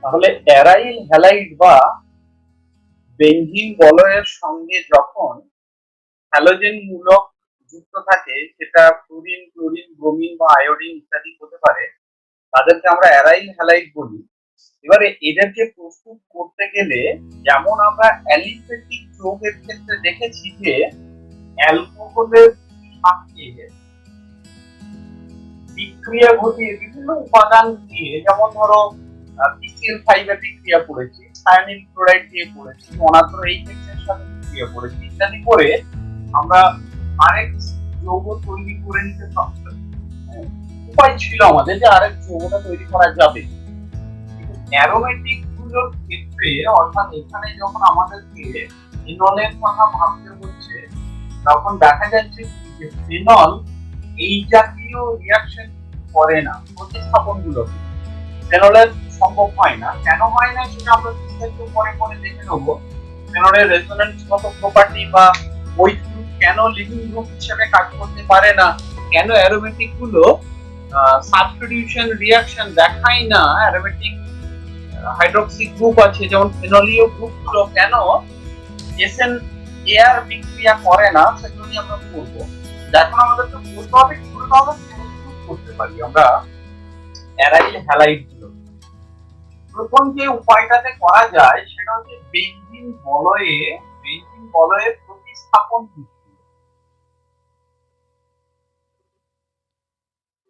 তাহলে aryl halide বা benzene বলয়ের সঙ্গে যখন হ্যালোজেন মূলক যুক্ত থাকে, সেটা ফ্লুরিন, ক্লোরিন, ব্রোমিন বা আয়োডিন ইত্যাদি হতে পারে, তাদেরকে আমরা অ্যারাইল হ্যালাইড বলি। এবারে এদেরকে প্রস্তুত করতে গেলে যেমন আমরা অ্যালিফেটিক যৌগের ক্ষেত্রে দেখেছি যে অ্যালকোহলের সাথে বিক্রিয়া ঘটিয়ে বিভিন্ন উপাদান দিয়ে, যেমন ধরো PCl5 এর বিক্রিয়া করেছি, সায়ানিল ক্লোরাইড দিয়ে করেছি, অনাদ্র এইচ এর সাথে বিক্রিয়া করেছি ইত্যাদি করে আমরা আরেক যৌগ তৈরি করে নিতে সক্ষম। উপায় ছিল আমাদের যে আরেক যৌগটা তৈরি করা যাবে। অ্যারোমেটিক গুলোর ক্ষেত্রে, অর্থাৎ এখানে যখন আমাদেরকে ফিনলের কথা ভাবতে হচ্ছে, তখন দেখা যাচ্ছে যে ফিনল এই জাতীয় রিয়াকশন করে না প্রতিস্থাপন গুলো। ফেনলের সম্ভব হয় না। কেন হয় না সেটা আমরা বিস্তারিত পরে পরে দেখে নেবো। ফেনলের রেজোনেন্স গত প্রপার্টি বা ওই গ্রুপ কেন লিভিং গ্রুপ হিসেবে কাজ করতে পারে না, কেন অ্যারোমেটিক গুলো সাবস্টিটিউশন রিয়াকশন দেখায় না, অ্যারোমেটিক হাইড্রোক্সি গ্রুপ আছে যেমন ফেনলীয় গ্রুপ গুলো কেন এসএন এআর বিক্রিয়া করে না, সেগুলো নিয়ে আমরা পড়বো। এখন আমাদেরকে বলতে হবে কি করে আমরা প্রস্তুত করতে পারি আমরা অ্যারাইল হ্যালাইড গুলো। প্রথম যে উপায়টাতে করা যায় সেটা হচ্ছে বেনজিন বলয়ে প্রতিস্থাপন বিক্রিয়া।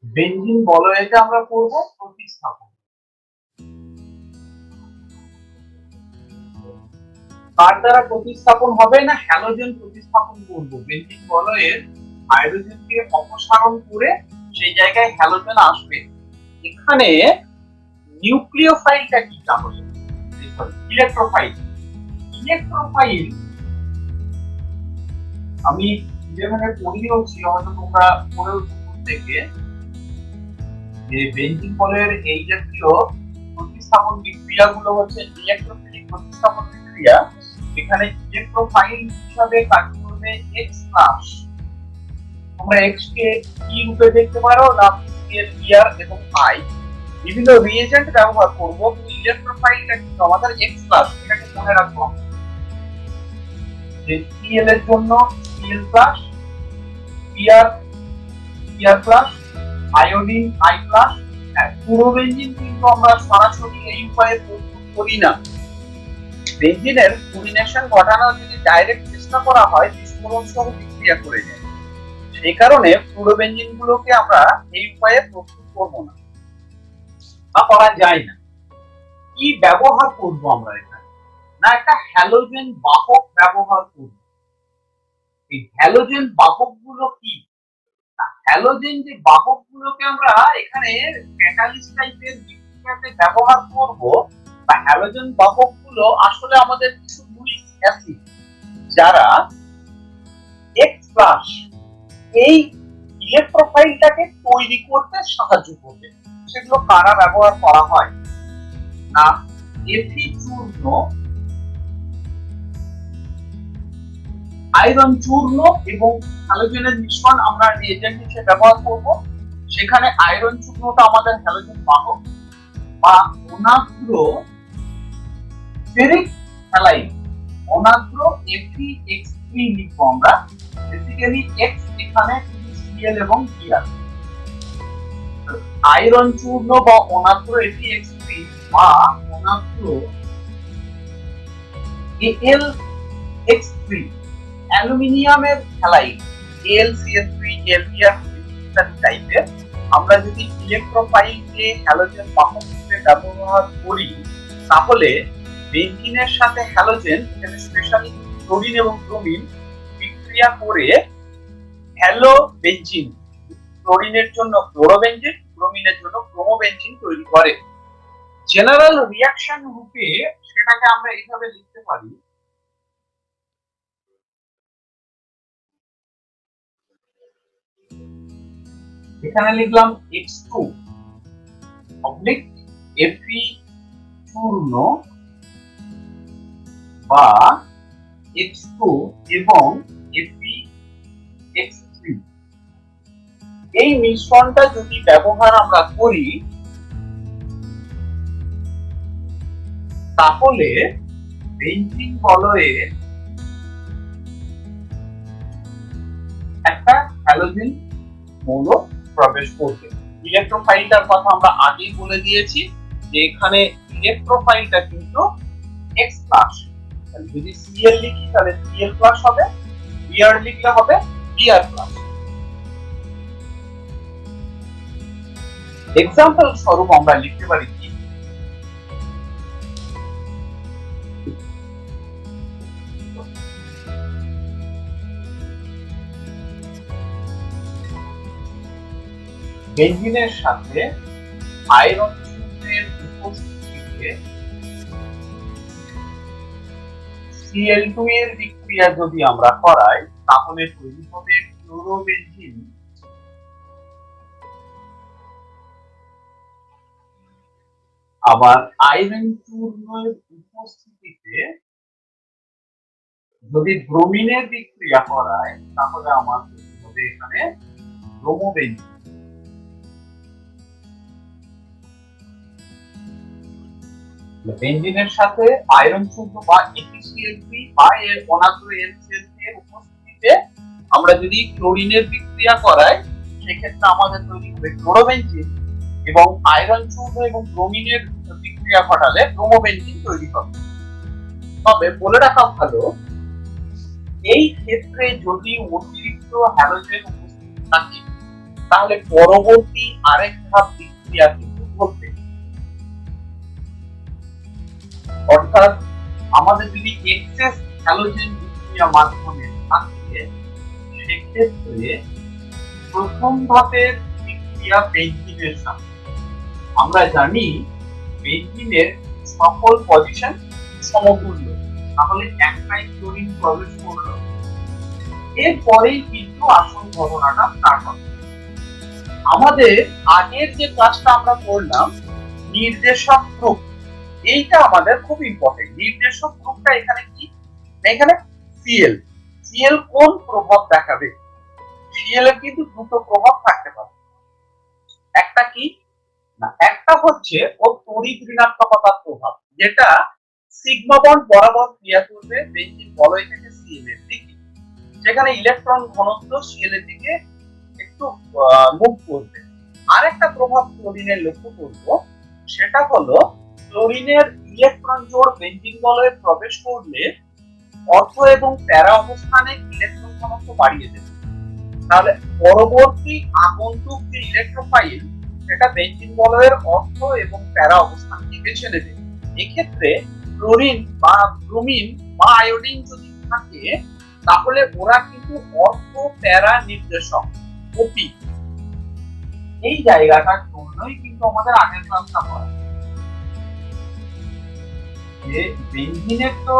বেনজিন বলয়েতে আমরা করব প্রতিস্থাপন। কার দ্বারা প্রতিস্থাপন হবে না, হ্যালোজেন প্রতিস্থাপন করব। বেনজিন বলয়ের হাইড্রোজেনকে অপসারণ করে সেই জায়গায় হ্যালোজেন আসবে। এখানে নিউক্লিওফাইলটা কি, তাহলে ইলেকট্রোফাইল আমি 11 পড়িয়েওছি, হয়তো তোমরা পড়েও থেকে যে বেনজিন বলয়ের এই জাতীয় প্রতিস্থাপন বিক্রিয়াগুলো হচ্ছে ইলেকট্রোফিলিক প্রতিস্থাপন বিক্রিয়া। এখানে ইলেকট্রোফাইল হিসাবে কাজ করবে এক্স প্লাস। তোমরা এক্স কে কি রূপে দেখতে পারো না, Cl, Br এবং I বিভিন্ন রিএজেন্ট ব্যবহার করব, কিন্তু ইলেকট্রোফাইলটা কিন্তু আমাদের এক্স প্লাস। এটাকে মনে রাখবো যে Cl এর জন্য Cl plus, Br plus, iodine I plus. পুরো বেনজিন কিন্তু আমরা সরাসরি এই উপায়ে প্রস্তুত করি না। বেনজিনের ফ্লুরিনেশন ঘটানোর যদি ডাইরেক্ট চেষ্টা করা হয়, বিস্ফোরণ সহ বিক্রিয়া করে যায়। সেই কারণে ফ্লুরোবেনজিন গুলোকে আমরা এই উপায়ে প্রস্তুত করব না বা করা যায় না। কি ব্যবহার করব আমরা এখানে, না একটা হ্যালোজেন বাহক ব্যবহার করব। এই হ্যালোজেন বাহক গুলো কি, হ্যালোজেন যে বাহক গুলোকে আমরা এখানে ক্যাটালিস্ট টাইপের বিক্রিয়াতে ব্যবহার করব, বা হ্যালোজেন বাহক গুলো আসলে আমাদের কিছু মূলিক অ্যাসিড যারা এক্স প্লাস এই ইলেকট্রোফাইলটাকে তৈরি করতে সাহায্য করবে। সেগুলো কারা ব্যবহার করা হয় না, এফি চূর্ণ, আয়রন চূর্ণ এবং হ্যালোজেনের মিশ্রণ আমরা রিএজেন্ট হিসেবে ব্যবহার করব। সেখানে আয়রন চূর্ণটা আমাদের হ্যালোজেন বাহক, বা অনাদ্র ফেরিক হ্যালাইড, অনাদ্র Fe(X3) লিখবো আমরা। বেসিক্যালি এক্স এখানে Cl এবং Br। আয়রন চূর্ণ বা অনাদ্র Fe(X3) বা অনাদ্র Al(X3), অ্যালুমিনিয়ামের হ্যালাইড AlCl3, Lbr ইত্যাদি টাইপের আমরা যদি ইলেকট্রোফাইলকে হ্যালোজেন বাহক হিসেবে ব্যবহার করি, তাহলে বেনজিনের সাথে হ্যালোজেন, এখানে স্পেশালি ক্লোরিন এবং ব্রোমিন বিক্রিয়া করে হ্যালো বেনজিন, ক্লোরিনের জন্য ক্লোরোবেনজিন, ব্রোমিনের জন্য ব্রোমোবেনজিন তৈরি করে। জেনারেল রিঅ্যাকশন রূপে সেটাকে আমরা এইভাবে লিখতে পারি, এখানে লিখলাম X2 অবলিক Fe চূর্ণ বা X2 এবং Fe(X3) এই মিশ্রণটা যদি ব্যবহার আমরা করি, তাহলে বেঞ্জিন বলয়ে একটা হ্যালোজেন মৌল প্রবেশ করবে। ইলেকট্রোফাইলটার কথা আমরা আগেই বলে দিয়েছি যে এখানে ইলেকট্রোফাইলটা কিন্তু X প্লাস, যদি Cl লিখি তাহলে Cl প্লাস হবে, Br লিখলে হবে Br প্লাস। এক্সাম্পল স্বরূপ আমরা লিখতে পারি কি, বেঞ্জিনের সাথে আয়রন যৌগের উপস্থিতিতে Cl2 এর বিক্রিয়া যদি আমরা করাই তাহলে তৈরি হবে ক্লোরোবেঞ্জিন। আবার আয়রন চূর্ণের উপস্থিতিতে যদি ব্রোমিনের বিক্রিয়া করায় তাহলে আমার তৈরি হবে এখানে ব্রোমোবেঞ্জিন। বেঞ্জিনের সাথে আয়রন যৌগ বা AgCl3 বা এর অনাগ্র HCl3 এর উপস্থিতিতে আমরা যদি ক্লোরিনের বিক্রিয়া করাই সেক্ষেত্রে আমাদের তৈরি হবে ক্লোরোবেঞ্জিন, এবং আয়রন যৌগ এবং ব্রোমিনের বিক্রিয়া ঘটালে ব্রোমোবেঞ্জিন তৈরি হবে। তবে বলে রাখা ভালো, এই ক্ষেত্রে যদি অতিরিক্ত হ্যালোজেন উপস্থিত থাকে তাহলে পরবর্তী আরেক ধাপ বিক্রিয়া কিন্তু ঘটবে। অর্থাৎ আমাদের যদি এক্সেস হ্যালোজেন বিক্রিয়া মাধ্যমে থাকে সেক্ষেত্রে প্রথম ধাপের বিক্রিয়া বেঞ্জিনের সাথে, আমরা জানি বেঞ্জিনের সকল পজিশন সমতুল্য, তাহলে একটাই ক্লোরিন প্রবেশ করলো, এরপরেই কিন্তু আসল ঘটনাটা স্টার্ট হবে। আমাদের আগের যে কাজটা আমরা করলাম নির্দেশক গ্রুপ, এইটা আমাদের খুব ইম্পর্টেন্ট। নির্দেশক গ্রুপটা এখানে কি, এখানে Cl কোন প্রভাব দেখাবে? Cl এর কিন্তু দুটো প্রভাব থাকতে পারে। একটা কি না, একটা হচ্ছে ও তড়িৎ ঋণাত্মকতার প্রভাব, যেটা সিগমা বন্ড বরাবর ক্রিয়া করবে বেঞ্জিন বলয় থেকে Cl এর দিকে, যেখানে ইলেকট্রন ঘনত্ব Cl এর দিকে একটু মুভ করবে। আরেকটা প্রভাব ক্লোরিনের লক্ষ্য করব, সেটা হলো ক্লোরিনের ইলেকট্রন জোড় বেঞ্জিন বলয়ে প্রবেশ করলে অর্থ এবং প্যারা অবস্থানে ইলেকট্রন ঘনত্ব বাড়িয়ে দেবে। তাহলে পরবর্তী আগন্তুক যে ইলেকট্রোফাইল সেটা বেঞ্জিন বলয়ের অর্থ এবং প্যারা অবস্থানকে বেছে নেবে। এক্ষেত্রে ক্লোরিন বা ব্রোমিন বা আয়োডিন যদি থাকে তাহলে ওরা কিন্তু অর্থ প্যারা নির্দেশক ওপি, এই জায়গাটার জন্যই কিন্তু আমাদের আগের ক্লাসটা পড়া যে বেঞ্জিনের তো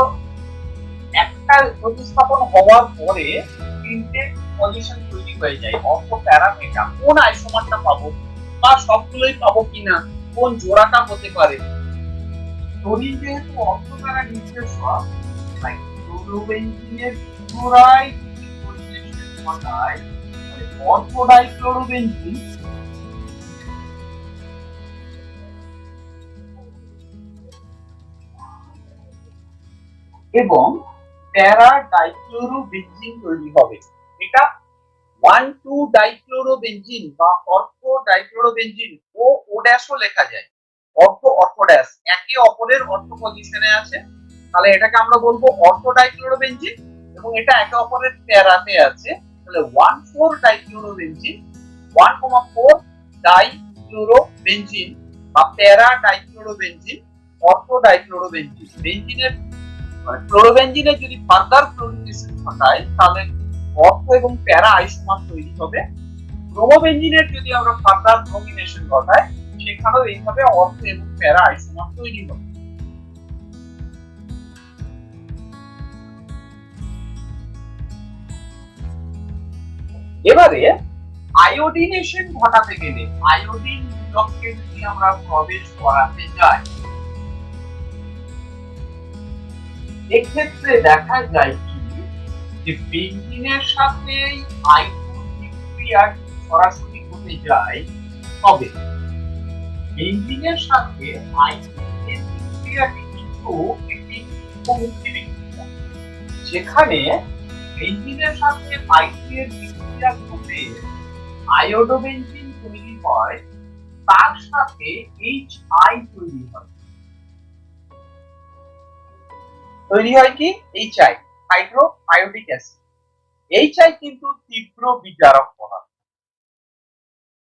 একটা প্রতিস্থাপন হওয়ার পরে তিনটে পজিশন তৈরি হয়ে যায়, অর্থ প্যারামিটার কোন আইসোমারটা পাবো বা সবগুলোই পাবো কিনা, কোন জোড়াটা হতে পারে। ক্লোরিন যেহেতু অর্থ প্যারা নির্দেশক, তাই ক্লোরোবেঞ্জিনের পুনরায় পরিবেশন ঘটায় অর্থ ডাইক্লোরোবেঞ্জিন এবং প্যারা ডাইক্লোরোবেঞ্জিন তৈরি হবে। এটা 1,2 ডাইক্লোরোবেঞ্জিন বা অর্থ ডাইক্লোরোবেঞ্জিন ও ড্যাশও লেখা যায়। অর্থ ড্যাশ একে অপরের অর্থ পজিশনে আছে, তাহলে এটাকে আমরা বলবো অর্থ ডাইক্লোরোবেঞ্জিন, এবং এটা একে অপরের প্যারাতে আছে, তাহলে 1,4 ডাইক্লোরোবেঞ্জিন 1,4 ডাইক্লোরোবেঞ্জিন বা প্যারা ডাইক্লোরোবেঞ্জিন অর্থ ডাইক্লোরোবেঞ্জিন। বেঞ্জিনের ক্লোরোবেঞ্জিনে যদি ফার্দার ক্লোরিনেশন ঘটায় তাহলে অর্থ এবং প্যারা আইসোমার তৈরি হবে। ব্রোমোবেঞ্জিনের যদি আমরা ফার্দার ব্রোমিনেশন ঘটাই সেখানেও এইভাবে অর্থ এবং প্যারা আইসোমার তৈরি হবে। এবারে আয়োডিনেশন ঘটাতে গেলে আয়োডিন মূলককে যদি আমরা প্রবেশ করাতে যাই এক্ষেত্রে দেখা যায় কি যে বেঞ্জিনের সাথে I2 বিক্রিয়া সরাসরি হতে যায়, তবে বেঞ্জিনের সাথে I2 এর বিক্রিয়াটি কিন্তু কিন্তু একটি উপমুখী বিক্রিয়া, যেখানে বেঞ্জিনের সাথে আইসি এর বিক্রিয়া ঘটে আয়োডোবেঞ্জিন তৈরি হয়, তার সাথে HI তৈরি হয়। তৈরি হয় কি? HI, hydro iodic acid. HI কিন্তু তীব্র বিজারক পদার্থ,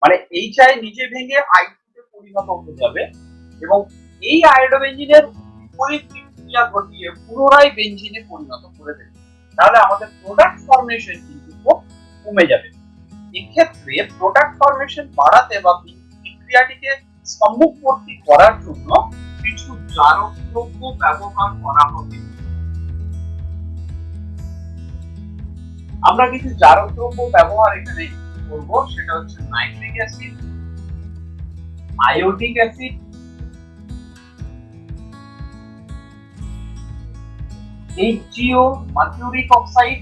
মানে HI নিজে ভেঙে I2 তে পরিণত হয়ে যাবে এবং এই আয়োডোবেঞ্জিনের বিপরীত বিক্রিয়া ঘটিয়ে পুনরায় বেঞ্জিনে পরিণত করে দেবে। তাহলে আমাদের প্রোডাক্ট ফর্মেশন কিন্তু কমে যাবে। এক্ষেত্রে প্রোডাক্ট ফর্মেশন বাড়াতে বা বিক্রিয়াটিকে সম্মুখবর্তী করার জন্য কিছু জারক দ্রব্য ব্যবহার করা হবে। আমরা কিছু জারক দ্রব্য ব্যবহার এখানে করব, সেটা হচ্ছে nitric acid, iodic acid, HGO, mercuric oxide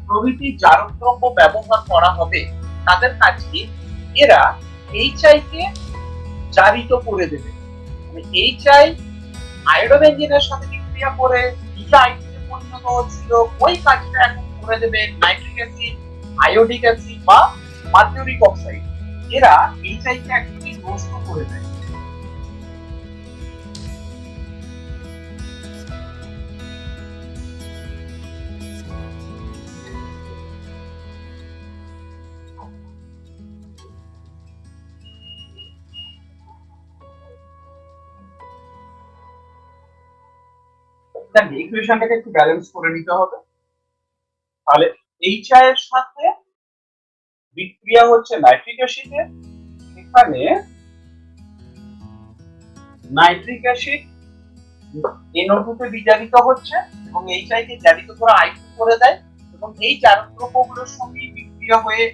প্রভৃতি জারক দ্রব্য ব্যবহার করা হবে। তাদের কাজ কি? এরা HI কে জারিত করে দেবে। HI আয়োডোবেঞ্জিনের সাথে বিক্রিয়া করে নিজে I2 তে পরিণত হচ্ছিল, ওই কাজটা এখন করে দেবে নাইট্রিক অ্যাসিড, আয়োডিক অ্যাসিড বা মার্কিউরিক অক্সাইড। এরা HI কে অ্যাকচুয়ালি নষ্ট করে দেয়। ইকুয়েশনটাকে একটু ব্যালেন্স করে নিতে হবে। তাহলে HI এর সাথে বিক্রিয়া হচ্ছে নাইট্রিক অ্যাসিডের, এখানে নাইট্রিক অ্যাসিড NO2 তে বিজারিত হচ্ছে এবং HI কে জারিত করে I2 করে দেয় এবং এই জারক দ্রব্যগুলোর সঙ্গে বিক্রিয়া হয়ে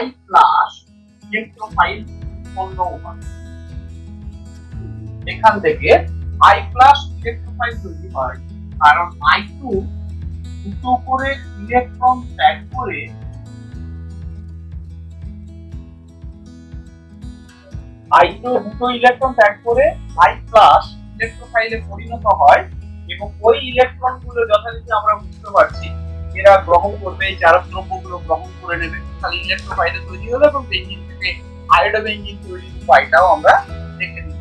I+ ইলেকট্রোফাইল উৎপন্ন হয়। এখান থেকে I+ ইলেকট্রোফাইল তৈরি হয়, কারণ I2 দুটো করে ইলেকট্রন ত্যাগ করে I2 দুটো ইলেকট্রন ত্যাগ করে I+ ইলেকট্রোফাইলে পরিণত হয় এবং ওই ইলেকট্রনগুলো যথারীতি আমরা বুঝতে পারছি এরা গ্রহণ করবে, এই জারক দ্রব্যগুলো গ্রহণ করে নেবে, তাহলে ইলেকট্রোফাইলে তৈরি হলো এবং বেঞ্জিন থেকে আয়োডোবেঞ্জিন তৈরির উপায়টাও আমরা দেখে নিলাম।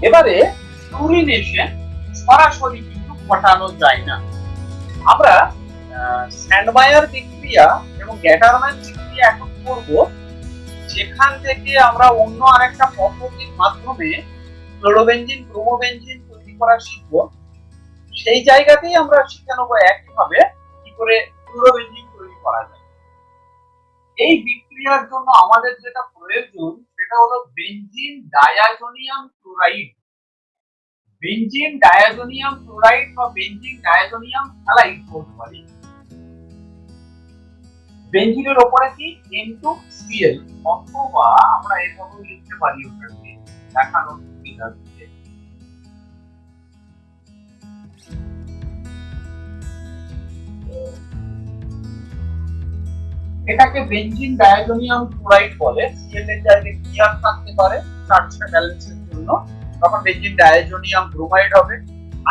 এবারে ফ্লুরিনেশন সরাসরি কিন্তু ঘটানো যায় না। আমরা স্যান্ডমায়ার বিক্রিয়া এবং গ্যাটারম্যান বিক্রিয়া এখন করব, যেখান থেকে আমরা অন্য আরেকটা পদ্ধতির মাধ্যমে ক্লোরোবেঞ্জিন ব্রোমোবেঞ্জিন তৈরি করা শিখব। সেই জায়গাতেই আমরা শিখে নেব একইভাবে কি করে ক্লোরোবেঞ্জিন তৈরি করা যায়। এই বিক্রিয়ার জন্য আমাদের যেটা প্রয়োজন সেটা হলো benzene diazonium chloride. Benzene diazonium chloride বা বেঞ্জিন ডায়াজোনিয়াম হ্যালাইড বলতে পারি। বেঞ্জিনের উপরে কি N2Cl, অথবা আমরা এভাবে লিখতে পারি ওটাকে দেখানোর সুবিধার্থে এটাকে বেঞ্জিন ডায়াজোনিয়াম ক্লোরাইড বলে। Cl এর জায়গায় Br থাকতে পারে চার্জটা ব্যালেন্সের জন্য, তখন বেঞ্জিন ডায়াজোনিয়াম ব্রোমাইড হবে।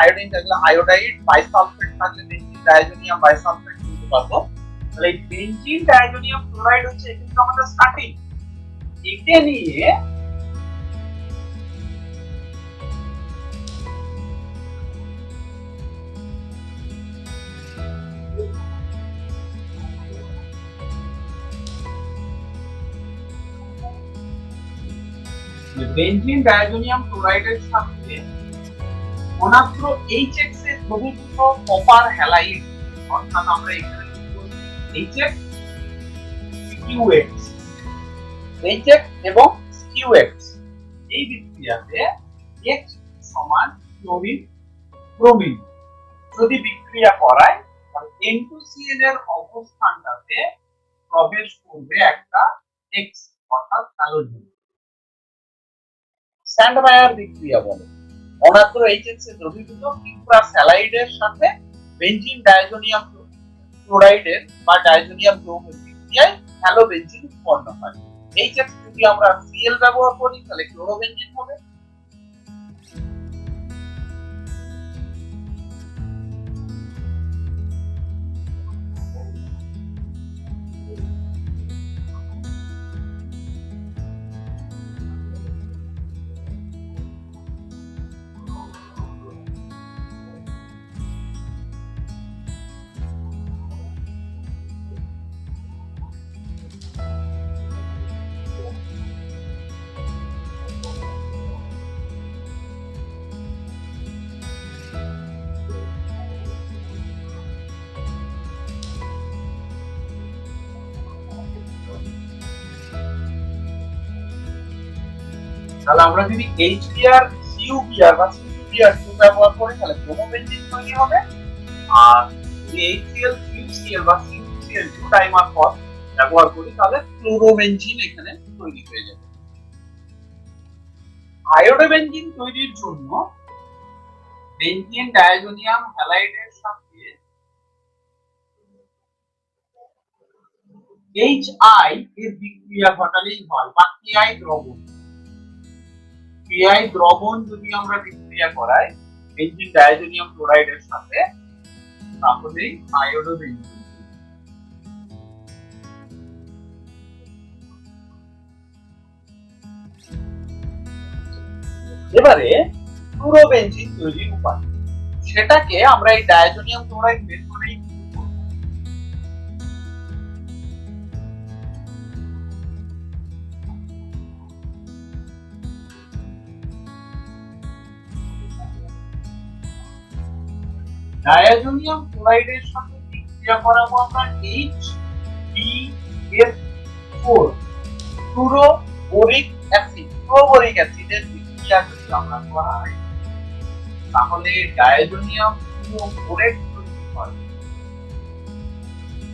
আয়োডিন থাকলে আয়োডাইড, বাইসালফেট থাকলে বেঞ্জিন ডায়াজোনিয়াম বাইসালফেট বলতে পারবো। তাহলে এই বেঞ্জিন ডায়াজোনিয়াম ক্লোরাইড হচ্ছে এখানে আমাদের স্টার্টিং। একে নিয়ে বেঞ্জিন ডায়াজোনিয়াম ক্লোরাইডের সাথে অনাত্র HX এর দ্রবীভূত কপার হ্যালাইড, অর্থাৎ আমরা এখানে HX QX, HX এবং QX, এই বিক্রিয়াতে X সমান ক্লোরিন ব্রোমিন যদি বিক্রিয়া করায়, তাহলে N2Cl এর অবস্থানটাতে প্রবেশ করবে একটা X, অর্থাৎ হ্যালোজেন। স্যান্ডমায়ার বিক্রিয়া বলে অনাত্র HX এর দ্রবীভূত কিউপ্রাস হ্যালাইডের সাথে বেঞ্জিন ডায়াজোনিয়াম ক্লোরাইডের বা ডায়াজোনিয়াম ব্রোমের বিক্রিয়ায় হ্যালোবেঞ্জিন উৎপন্ন হয়। HF যদি আমরা Cl ব্যবহার করি তাহলে ক্লোরোবেনজিন হবে। তাহলে আমরা যদি HBr CuBr বা CuBr2 ব্যবহার করি তাহলে ক্লোরোবেনজিন তৈরি হবে। আর যদি HCl CuCl বা CuCl2 টাইমার ফস ব্যবহার করি তাহলে ক্লোরোবেনজিন এখানে তৈরি হয়ে যাবে। আয়োডোবেনজিন তৈরির জন্য বেনজিন ডায়াজোনিয়াম হ্যালাইডের সাথে HI এর বিক্রিয়া ঘটালেই হয়, বা KI দ্রবণ। KI দ্রবণ যদি আমরা বিক্রিয়া করাই বেনজিন ডায়াজোনিয়াম ক্লোরাইডের সাথে তাহলে আয়োডোবেনজিন। এবারে ফ্লুরোবেনজিন তৈরির উপায়, সেটাকে আমরা এই ডায়াজোনিয়াম ক্লোরাইড বের করেই ডায়াজোনিয়াম ক্লোরাইডের সাথে বিক্রিয়া করাবো আমরা HBF4 ফ্লুরোবোরিক অ্যাসিড। ফ্লুরোবোরিক অ্যাসিডের বিক্রিয়া যদি আমরা করাই তাহলে ডায়াজোনিয়াম ফ্লুরোবোরেট তৈরি হয়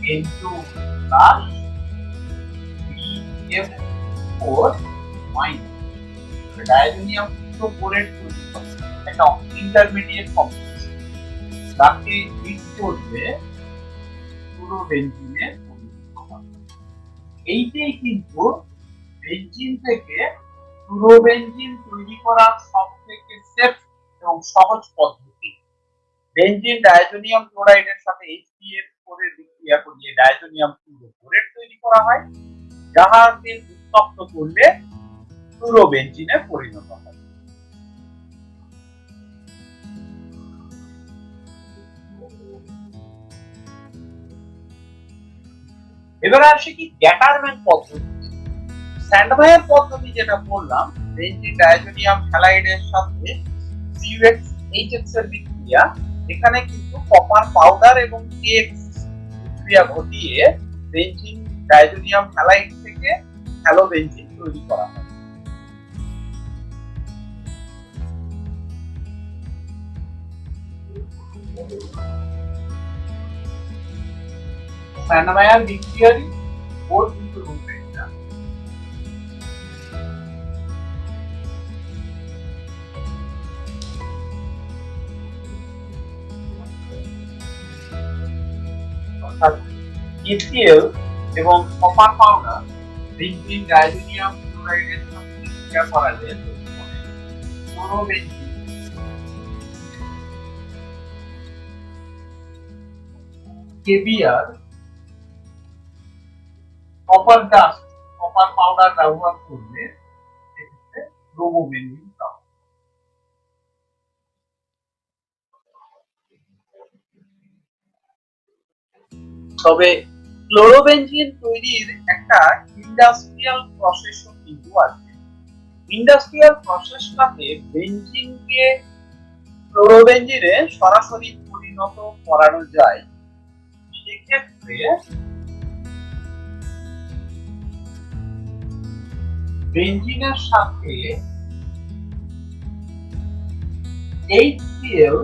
কিন্তু প্লাস BF4 মাইনাস ডায়াজোনিয়াম ফ্লুরোবোরেট তৈরি হয় একটা ইন্টারমিডিয়েট কম্পাউন্ড, তাকে মিক্স করলে ফ্লুরোবেনজিনে পরিণত হবে। এইটাই কিন্তু বেনজিন থেকে ফ্লুরোবেনজিন তৈরি করার সবথেকে সেফ এবং সহজ পদ্ধতি। বেনজিন ডায়াজোনিয়াম ক্লোরাইডের সাথে HBF4 এর বিক্রিয়া করিয়ে ডায়াজোনিয়াম ফ্লুরোবোরেট তৈরি করা হয়, যাহাকে উত্তপ্ত করলে ফ্লুরোবেনজিনে পরিণত হয়। এবারে আসে কি গ্যাটারম্যান পদ্ধতি। স্যান্ডমায়ার পদ্ধতি যেটা বললাম, বেনজিন ডায়াজোনিয়াম হ্যালাইডের সাথে CuHX এর বিক্রিয়া, এখানে কিন্তু কপার পাউডার এবং KX বিক্রিয়া ঘটিয়ে বেনজিন ডায়াজোনিয়াম হ্যালাইড থেকে হ্যালোবেনজিন তৈরি করা হয়। স্যান্ডমায়ার বিক্রিয়ারই ওর কিন্তু রূপরেখা। অর্থাৎ HCl এবং কপার পাউডার বেনজিন ডায়াজোনিয়াম ক্লোরাইডের সাথে বিক্রিয়া করালে ফ্লুরোবেনজিন। KBr copper dust, copper powder ব্যবহার করলে সেক্ষেত্রে ব্রোমোবেনজিন পাওয়া। তবে ক্লোরোবেনজিন তৈরির একটা ইন্ডাস্ট্রিয়াল প্রসেসও কিন্তু আছে। ইন্ডাস্ট্রিয়াল প্রসেসটাতে বেনজিনকে ক্লোরোবেনজিনে সরাসরি পরিণত করানো যায়। সেক্ষেত্রে বেনজিনের সাথে HCl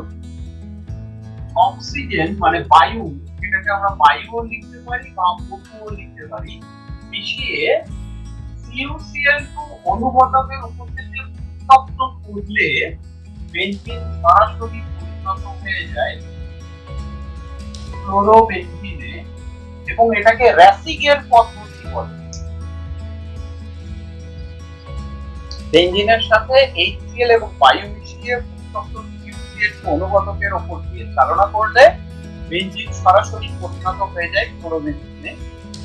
অক্সিজেন মানে বায়ু, এটাকে আমরা বায়ুও লিখতে পারি বা O2ও লিখতে পারি, মিশিয়ে CuCl2 অনুঘটকের উপস্থিতিতে উত্তপ্ত করলে বেনজিন সরাসরি পরিণত হয়ে যায় ক্লোরোবেনজিনে, এবং এটাকে র্যাসিগের পদ্ধতি বলে। বেঞ্জিনের সাথে HCl এবং বায়ু মিশিয়ে অনুঘটকের উপর দিয়ে চালনা করলে বেঞ্জিন সরাসরি পরিণত হয়ে যায় ক্লোরোবেঞ্জিনে।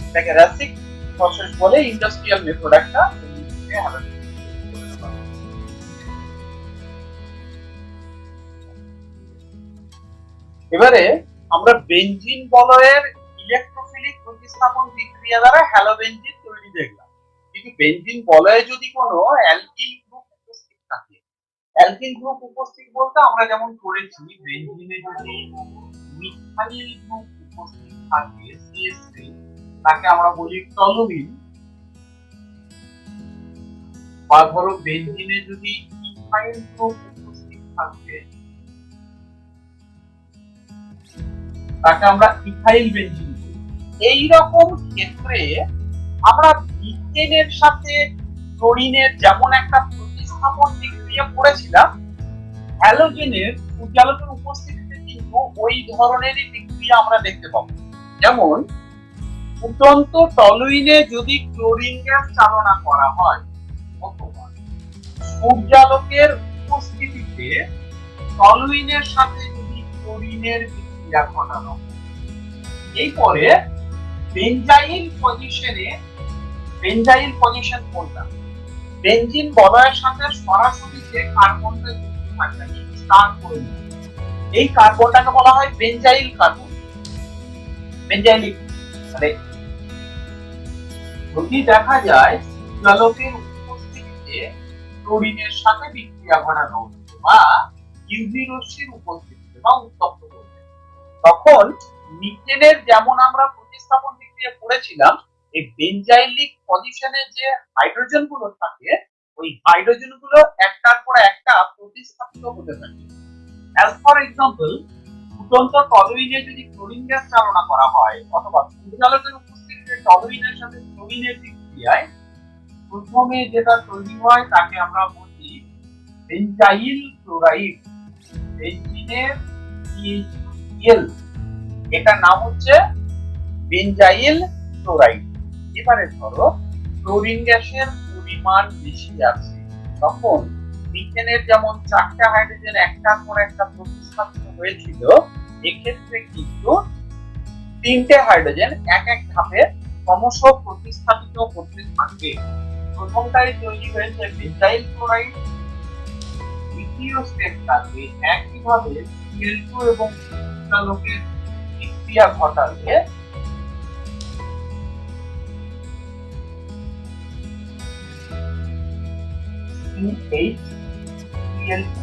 এটাকে রাসিক প্রসেস বলে, ইন্ডাস্ট্রিয়াল মেথড একটা। এবারে আমরা বেঞ্জিন বলয়ের ইলেকট্রোফিলিক প্রতিস্থাপন বিক্রিয়া দ্বারা হ্যালোবেঞ্জিন তৈরি দেখলাম। কিন্তু বেঞ্জিন বলয়ে যদি কোনো অ্যালকিল গ্রুপ উপস্থিত থাকে, অ্যালকিল গ্রুপ উপস্থিত বলতে আমরা যেমন করেছি, বেঞ্জিনে যদি মিথাইল গ্রুপ উপস্থিত থাকে CH3, তাকে আমরা বলি টলুইন। বা ধরো বেঞ্জিনে যদি ইথাইল গ্রুপ উপস্থিত থাকে, তাকে আমরা ইথাইল বেঞ্জিন বলি। এই রকম ক্ষেত্রে আমরা মিথেনের সাথে ক্লোরিনের যেমন একটা প্রতিস্থাপন বিক্রিয়া করেছিলাম, হ্যালোজেনের সূর্যালোকের উপস্থিতিতে কিন্তু ওই ধরনেরই বিক্রিয়া আমরা দেখতে পাবো। যেমন ফুটন্ত টলুইনে যদি ক্লোরিন গ্যাস চালনা করা হয় অথবা সূর্যালোকের উপস্থিতিতে টলুইনের সাথে যদি ক্লোরিনের বিক্রিয়া ঘটানো, এরপরে বেঞ্জাইল পজিশন কোনটা? বেঞ্জিন বলয়ের সাথে সরাসরি যে কার্বনটা যুক্ত থাকে, স্টার করে এই কার্বনটাকে বলা হয় বেঞ্জাইল কার্বন। বেঞ্জাইলিক যদি দেখা যায় সূর্যালোকের উপস্থিতিতে ক্লোরিনের সাথে বিক্রিয়া ঘটানো হচ্ছে বা ইউভি রশ্মির উপস্থিতিতে বা উত্তপ্ত করছে, তখন মিথেনের যেমন আমরা প্রতিস্থাপন বিক্রিয়া করেছিলাম, এই বেঞ্জাইলিক পজিশনে যে হাইড্রোজেন গুলো থাকে, ওই হাইড্রোজেন গুলো একটার পর একটা প্রতিস্থাপিত হতে থাকে। অ্যাজ ফর এক্সাম্পল, ফুটন্ত টলুইনে যদি ক্লোরিন গ্যাস চালনা করা হয় অথবা সূর্যালোকের উপস্থিতিতে টলুইনের সাথে ক্লোরিনের বিক্রিয়ায় প্রথমে যেটা তৈরি হয় তাকে আমরা বলি বেঞ্জাইল ক্লোরাইড। বেঞ্জিনের CH2Cl, এটার নাম হচ্ছে বেঞ্জাইল ক্লোরাইড। এবারে ধরো ক্লোরিন গ্যাসের পরিমাণ বেশি আছে, তখন মিথেনের যেমন 4টা হাইড্রোজেন একটার পর একটা প্রতিস্থাপিত হয়েছিল, এক্ষেত্রে কিন্তু 3টে হাইড্রোজেন এক এক ধাপে ক্রমশ প্রতিস্থাপিত হতে থাকবে। প্রথমটাই তৈরি হয়েছে বেঞ্জাইল ক্লোরাইড, দ্বিতীয় স্টেপ থাকবে একইভাবে Cl2 এবং সূর্যালোকের বিক্রিয়া ঘটালে CH2,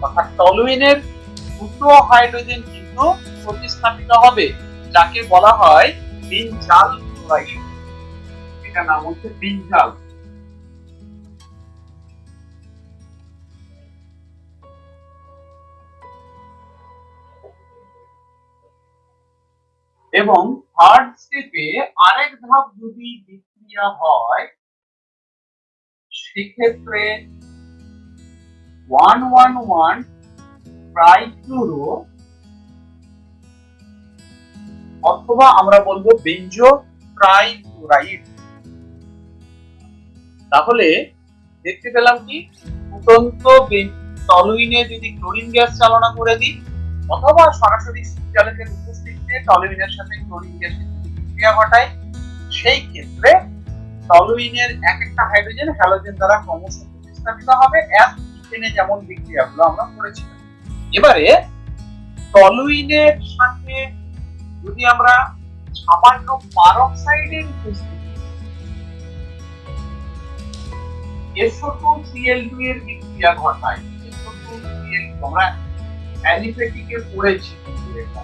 অর্থাৎ টলুইনের দুটো হাইড্রোজেন কিন্তু প্রতিস্থাপিত হবে, যাকে বলা হয় বেঞ্জাল ক্লোরাইড। এটা নাম হচ্ছে বেঞ্জাল। এবং থার্ড স্টেপে আরেক ধাপ যদি বিক্রিয়া হয়, সেক্ষেত্রে 111 ট্রাইফ্লুরো অথবা আমরা বলবো বেঞ্জো ট্রাইফ্লুরাইড। তাহলে দেখতে পেলাম কি, ফুটন্ত টলুইনে যদি ক্লোরিন গ্যাস চালনা করে দিই অথবা সরাসরি সূর্যালোকের উপস্থিতিতে টলুইনের সাথে ক্লোরিন গ্যাসের বিক্রিয়া ঘটায়, সেই ক্ষেত্রে টলুইনের এক একটা হাইড্রোজেন হ্যালোজেন দ্বারা ক্রমশ প্রতিস্থাপিত হবে, মিথেনে যেমন বিক্রিয়াগুলো আমরা করেছিলাম। এবারে টলুইনের সাথে যদি আমরা সামান্য পারক্সাইডের উপস্থিতি SO2Cl2 এর বিক্রিয়া ঘটায়, SO2Cl আমরা অ্যালিফেটিকে পড়েছি, কিন্তু এটা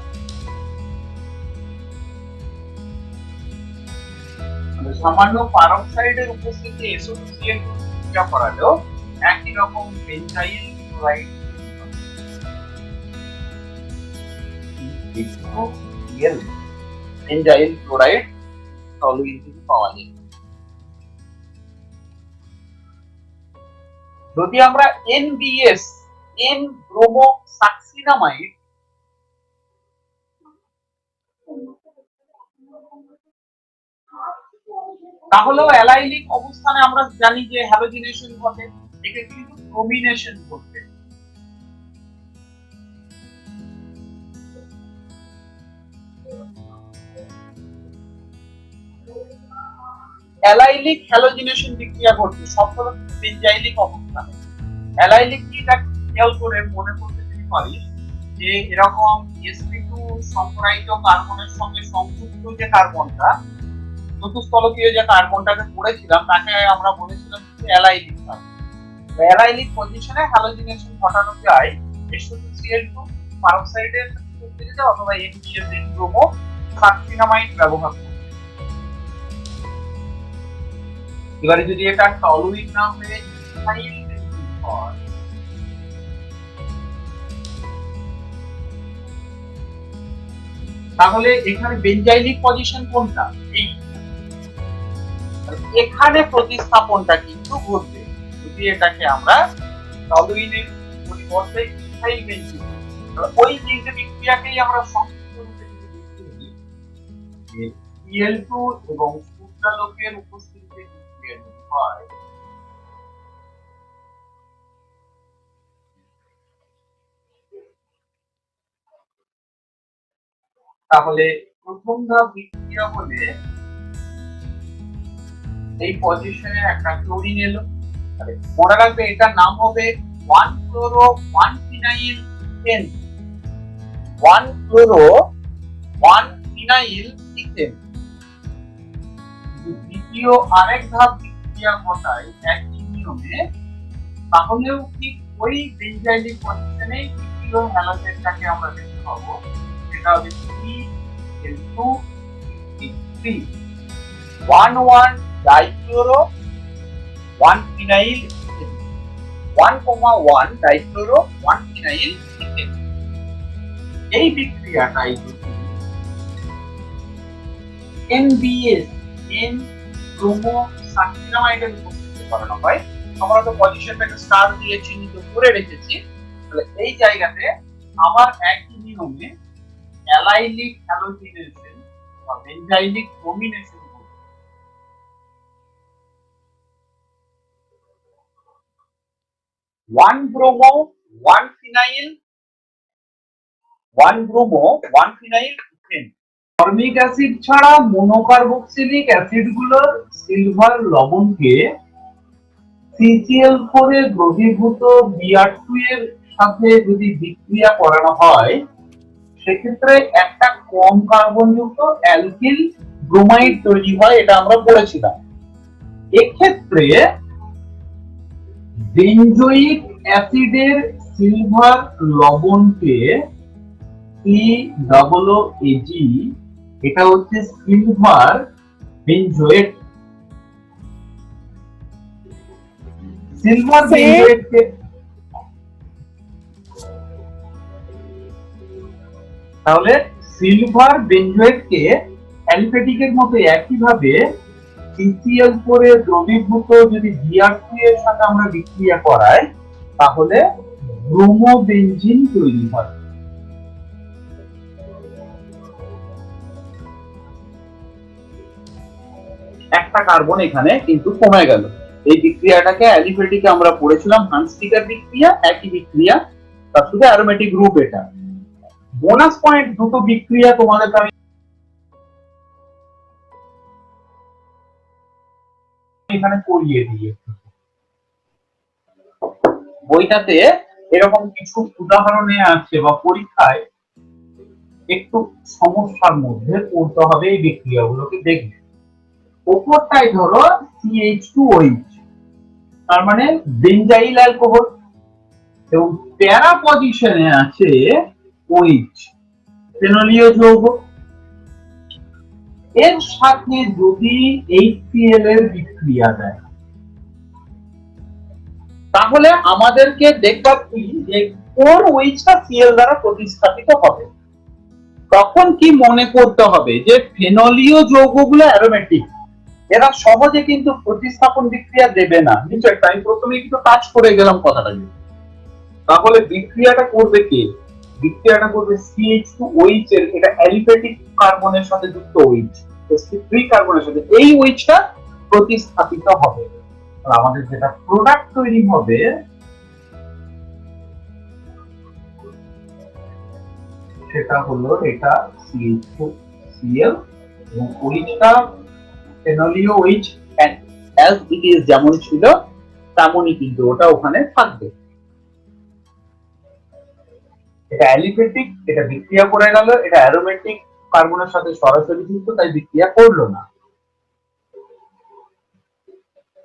সামান্য পারক্সাইডের উপস্থিতি SO2Cl2 বিক্রিয়া করালেও একই রকম benzyl chloride benzyl chloride toluene থেকে পাওয়া যায়। যদি আমরা NBS, N ব্রোমোসাক্সিনামাইড, তাহলেও অ্যালাইলিক অবস্থানে আমরা জানি যে হ্যালোজিনেশন ঘটে, একে কিন্তু ব্রোমিনেশন ঘটবে। অ্যালাইলিক হ্যালোজিনেশন বিক্রিয়া ঘটছে সবগুলো কিন্তু বেঞ্জাইলিক অবস্থানে। অ্যালাইলিক কি তা খেয়াল করে মনে করতে যদি পারিস যে এরকম sp2 সংকরায়িত কার্বনের সঙ্গে সংযুক্ত যে কার্বনটা, চতুস্থলকীয় যে কার্বনটাকে পড়েছিলাম তাকে আমরা বলেছিলাম যে অ্যালাইলিক কার্বন। অ্যালাইলিক পজিশনে হ্যালোজিনেশন ঘটানো যায় H2Cl2 পারক্সাইডের সাথে অথবা NCl ব্রোমো সাকসিনামাইড ব্যবহার করে। এবারে যদি এটা টলুইন না হয়ে ইথাইল বেঞ্জিন হয়, তাহলে এখানে বেঞ্জাইলিক পজিশন কোনটা? এই এখানে প্রতিস্থাপনটা কিন্তু ঘটবে যদি এটাকে আমরা টলুইনের পরিবর্তে ইথাইল বেঞ্জিন, ওই তিনটে বিক্রিয়াকেই আমরা সংক্ষিপ্ত রূপে যদি দেখি Cl2 এবং সূর্যালোকের উপস্থিতিতে বিক্রিয়া হয়, তাহলে প্রথম ধাপ বিক্রিয়া হলে এই পজিশনে একটা ক্লোরিন এলো, মনে রাখবে এটার নাম হবে 1 chloro 1 phenyl ethane, 1 chloro 1 phenyl ethane. দ্বিতীয় আরেক ধাপ বিক্রিয়া ঘটায় একই নিয়মে, তাহলেও ঠিক ওই বেঞ্জাইলিক পজিশনে তৃতীয় হ্যালোজেনটাকে আমরা দেখতে পাবো, সেটা হবে Cl2 1 dichloro 1 phenyl 1,1 dichloro 1 phenyl ethane. এই বিক্রিয়াটাই যদি NBS N ব্রোমো সাকসিনামাইডের উপস্থিতিতে করানো হয়, আমরা তো পজিশনটাকে স্টার দিয়ে চিহ্নিত করে রেখেছি, তাহলে এই জায়গাতে আবার একই নিয়মে অ্যালাইলিক হ্যালোজিনেশন বা বেঞ্জাইলিক ব্রোমিনেশন হবে। 1 bromo 1 phenyl 1 bromo 1 phenyl ethane. Formic acid ছাড়া মনোকার্বক্সিলিক অ্যাসিডগুলোর সিলভার লবণকে CCl4 এর দ্রবীভূত Br2 এর সাথে যদি বিক্রিয়া করানো হয়, সেক্ষেত্রে একটা কম কার্বনযুক্ত অ্যালকিল ব্রোমাইড তৈরি হয়, এটা আমরা পড়েছিলাম। এক্ষেত্রে বেনজোইক অ্যাসিডের সিলভার লবণকে COOAg, এটা হচ্ছে সিলভার বেনজোয়েট। সিলভার বেনজোয়েটকে তাহলে সিলভার বেনজোয়েটকে অ্যালিফেটিকের মতো একইভাবে CCl4 এর দ্রবীভূত যদি Br2 এর সাথে আমরা বিক্রিয়া করাই, তাহলে ব্রোমোবেনজিন তৈরি হয়। একটা কার্বন এখানে কিন্তু কমে গেল। এই বিক্রিয়াটাকে অ্যালিফেটিকে আমরা পড়েছিলাম হান্সটিকার বিক্রিয়া, একই বিক্রিয়া, তার শুধু অ্যারোমেটিক গ্রুপ এটা। বোনাস পয়েন্ট দুটো বিক্রিয়া তোমাদেরকে আমি এখানে করিয়ে দিয়ে, বইটাতে এরকম কিছু উদাহরণে আছে বা পরীক্ষায় একটু সমস্যার মধ্যে পড়তে হবে এই বিক্রিয়াগুলোকে দেখবে। উপরটাই ধরো CH2OH, তার মানে বেঞ্জাইল অ্যালকোহল, এবং প্যারা পজিশনে আছে OH ফেনলীয় যৌগ। এর সাথে যদি HCl এর বিক্রিয়া দেয়, তাহলে আমাদেরকে দেখবা কি যে কোন OH-টা Cl দ্বারা প্রতিস্থাপিত হবে। তখন কি মনে করতে হবে যে ফেনলীয় যৌগগুলো অ্যারোমেটিক, এরা সহজে কিন্তু প্রতিস্থাপন বিক্রিয়া দেবে না। নিচেরটা আমি প্রথমে কিন্তু টাচ করে গেলাম কথাটা। তাহলে বিক্রিয়াটা করবে কে? বিক্রিয়াটা করবে CH2OH এর, এটা অ্যালিফেটিক কার্বনের সাথে যুক্ত OH, sp3 কার্বনের সাথে এই ওইচটা প্রতিস্থাপিত হবে। আর আমাদের যেটা প্রোডাক্ট তৈরি হবে সেটা হলো এটা CH2Cl এবং ওইচটা ফেনলীয় ওইচ অ্যাজ ইট ইজ যেমন ছিল তেমনই কিন্তু ওটা ওখানে থাকবে। এটা অ্যালিফেটিক, এটা বিক্রিয়া করে গেল, এটা অ্যারোমেটিক কার্বনের সাথে সরাসরি যুক্ত, তাই বিক্রিয়া করলো না।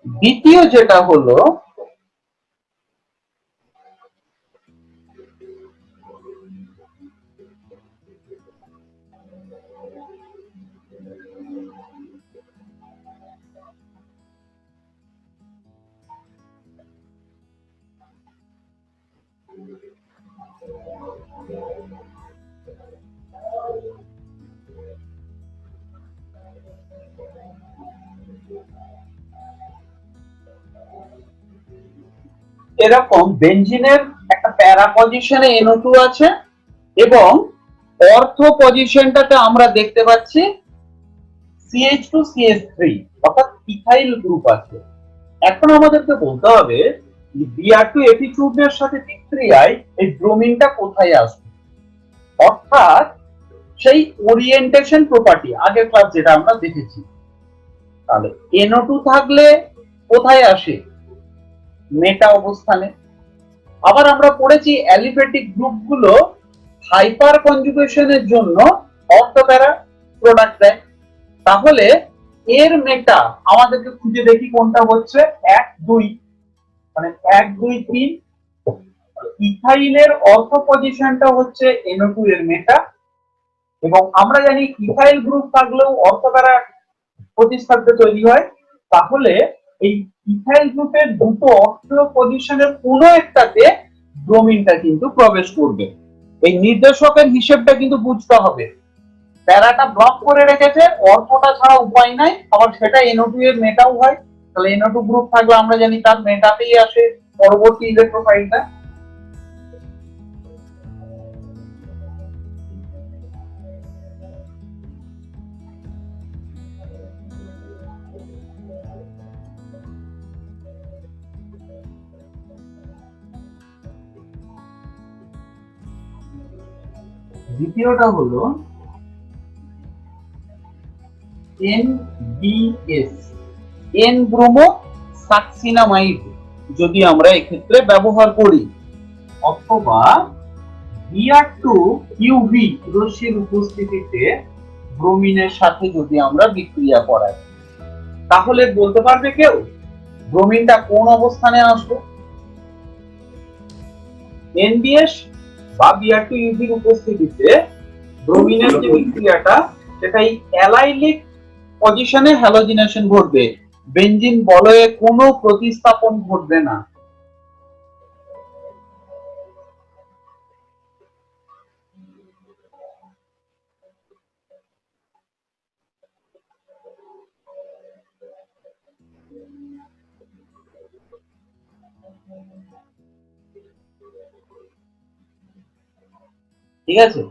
দ্বিতীয় যেটা হলো এরকম বেনজিনের একটা প্যারা পজিশনে NO2 আছে এবং অর্থ পজিশনটাতে আমরা দেখতে পাচ্ছি CH2CH3 অর্থাৎ ইথাইল গ্রুপ আছে। এখন আমাদেরকে বলতে হবে Br2Fe2 এর সাথে বিক্রিয়ায় এই ব্রোমিনটা কোথায় আসবে, অর্থাৎ সেই ওরিয়েন্টেশন প্রপার্টি আগের ক্লাস যেটা আমরা দেখেছি। তাহলে NO2 থাকলে কোথায় আসে? মেটা অবস্থানে। আবার আমরা পড়েছি অ্যালিফেটিক গ্রুপগুলো হাইপার কনজুগেশনের জন্য অর্থপ্যারা প্রোডাক্ট দেয়। তাহলে এর মেটা আমাদেরকে খুঁজে দেখি কোনটা হচ্ছে 1 2, মানে 1 2 3। ইথাইলের অর্থ পজিশনটা হচ্ছে NO2 এর মেটা, এবং আমরা জানি ইথাইল গ্রুপ থাকলেও অর্থপ্যারা প্রতিস্থাপিত তৈরি হয়। তাহলে এই ইথাইল গ্রুপের দুটো অর্থ পজিশনের কোনো একটাতে ব্রোমিনটা কিন্তু প্রবেশ করবে। এই নির্দেশকের হিসেবটা কিন্তু বুঝতে হবে। প্যারাটা ব্লক করে রেখেছে, অর্থটা ছাড়া উপায় নাই, আবার সেটা NO2 এর মেটাও হয়। তাহলে NO2 গ্রুপ থাকলে আমরা জানি তার মেটাতেই আসে পরবর্তী ইলেকট্রোফাইলটা। দ্বিতীয়টা হলো NBS, এন ব্রোমো সাকসিনামাইড যদি আমরা এক্ষেত্রে ব্যবহার করি, অথবা Br2UV রশ্মির উপস্থিতিতে ব্রোমিনের সাথে যদি আমরা বিক্রিয়া করাই, তাহলে বলতে পারবে কেউ ব্রোমিনটা কোন অবস্থানে আসবে? NBS বা Br2UV এর উপস্থিতিতে ব্রোমিনের যে বিক্রিয়াটা সেটাই অ্যালাইলিক পজিশনে হ্যালোজিনেশন ঘটবে, বেনজিন বলয়ে কোনো প্রতিস্থাপন ঘটবে না। ঠিক আছে?